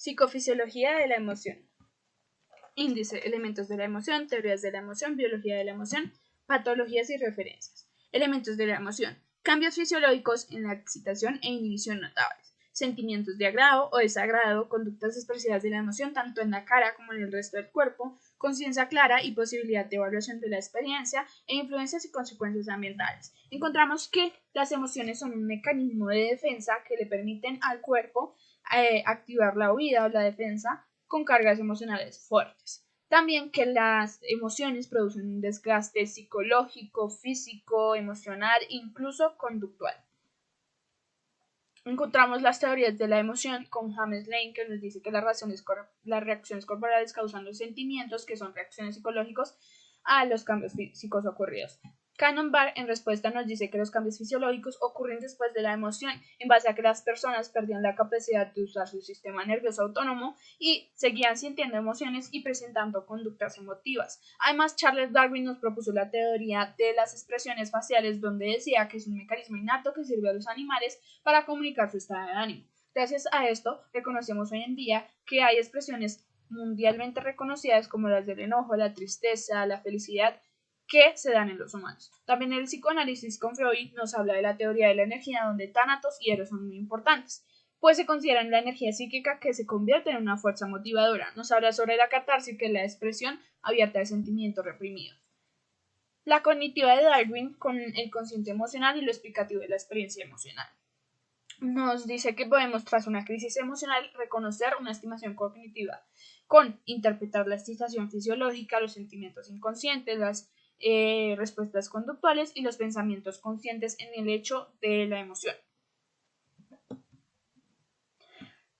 Psicofisiología de la emoción. Índice, elementos de la emoción, teorías de la emoción, biología de la emoción, patologías y referencias. Elementos de la emoción. Cambios fisiológicos en la excitación e inhibición notables. Sentimientos de agrado o desagrado, conductas expresivas de la emoción tanto en la cara como en el resto del cuerpo, conciencia clara y posibilidad de evaluación de la experiencia e influencias y consecuencias ambientales. Encontramos que las emociones son un mecanismo de defensa que le permiten al cuerpo activar la huida o la defensa con cargas emocionales fuertes. También que las emociones producen un desgaste psicológico, físico, emocional, incluso conductual. Encontramos las teorías de la emoción con James Lane, que nos dice que las reacciones corporales causan los sentimientos, que son reacciones psicológicas, a los cambios físicos ocurridos. Cannon Barr en respuesta nos dice que los cambios fisiológicos ocurren después de la emoción, en base a que las personas perdían la capacidad de usar su sistema nervioso autónomo y seguían sintiendo emociones y presentando conductas emotivas. Además, Charles Darwin nos propuso la teoría de las expresiones faciales, donde decía que es un mecanismo innato que sirve a los animales para comunicar su estado de ánimo. Gracias a esto, reconocemos hoy en día que hay expresiones mundialmente reconocidas como las del enojo, la tristeza, la felicidad, que se dan en los humanos. También el psicoanálisis con Freud nos habla de la teoría de la energía, donde tánatos y eros son muy importantes, pues se consideran la energía psíquica que se convierte en una fuerza motivadora. Nos habla sobre la catarsis, que es la expresión abierta de sentimientos reprimidos. La cognitiva de Darwin con el consciente emocional y lo explicativo de la experiencia emocional. Nos dice que podemos, tras una crisis emocional, reconocer una estimación cognitiva con interpretar la excitación fisiológica, los sentimientos inconscientes, las respuestas conductuales y los pensamientos conscientes en el hecho de la emoción.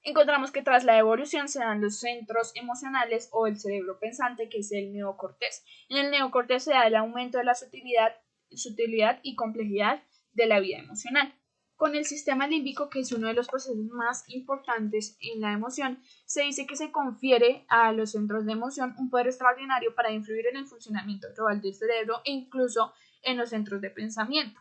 Encontramos que tras la evolución se dan los centros emocionales o el cerebro pensante, que es el neocortés. En el neocortés se da el aumento de la sutilidad y complejidad de la vida emocional. Con el sistema límbico, que es uno de los procesos más importantes en la emoción, se dice que se confiere a los centros de emoción un poder extraordinario para influir en el funcionamiento global del cerebro e incluso en los centros de pensamiento.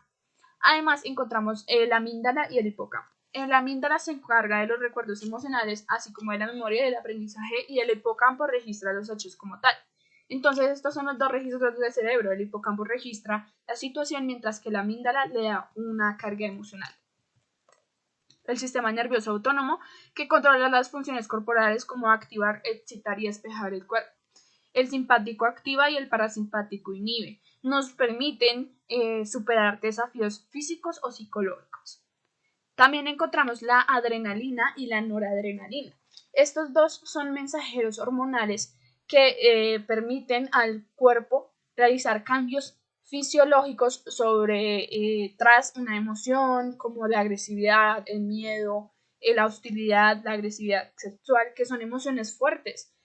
Además, encontramos la amígdala y el hipocampo. La amígdala se encarga de los recuerdos emocionales, así como de la memoria y del aprendizaje, y el hipocampo registra los hechos como tal. Entonces, estos son los dos registros del cerebro. El hipocampo registra la situación, mientras que la amígdala le da una carga emocional. El sistema nervioso autónomo, que controla las funciones corporales como activar, excitar y despejar el cuerpo. El simpático activa y el parasimpático inhibe. Nos permiten superar desafíos físicos o psicológicos. También encontramos la adrenalina y la noradrenalina. Estos dos son mensajeros hormonales que permiten al cuerpo realizar cambios fisiológicos tras una emoción, como la agresividad, el miedo, la hostilidad, la agresividad sexual, que son emociones fuertes.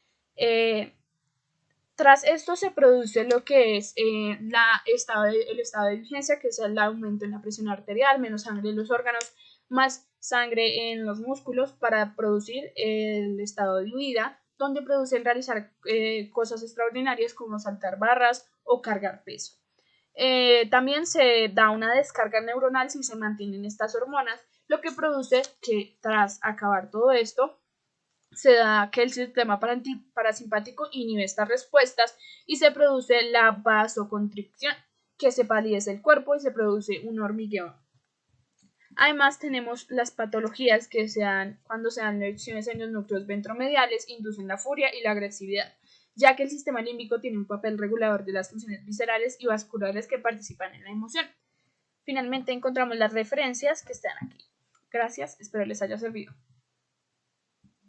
Tras esto se produce lo que es el estado de vigencia, que es el aumento en la presión arterial, menos sangre en los órganos, más sangre en los músculos para producir el estado de huida, donde producen realizar cosas extraordinarias como saltar barras o cargar peso. También se da una descarga neuronal si se mantienen estas hormonas, lo que produce que tras acabar todo esto, se da que el sistema parasimpático inhibe estas respuestas y se produce la vasoconstricción, que se palidece el cuerpo y se produce un hormigueo. Además, tenemos las patologías que se dan cuando se dan lesiones en los núcleos ventromediales, inducen la furia y la agresividad, ya que el sistema límbico tiene un papel regulador de las funciones viscerales y vasculares que participan en la emoción. Finalmente, encontramos las referencias que están aquí. Gracias, espero les haya servido.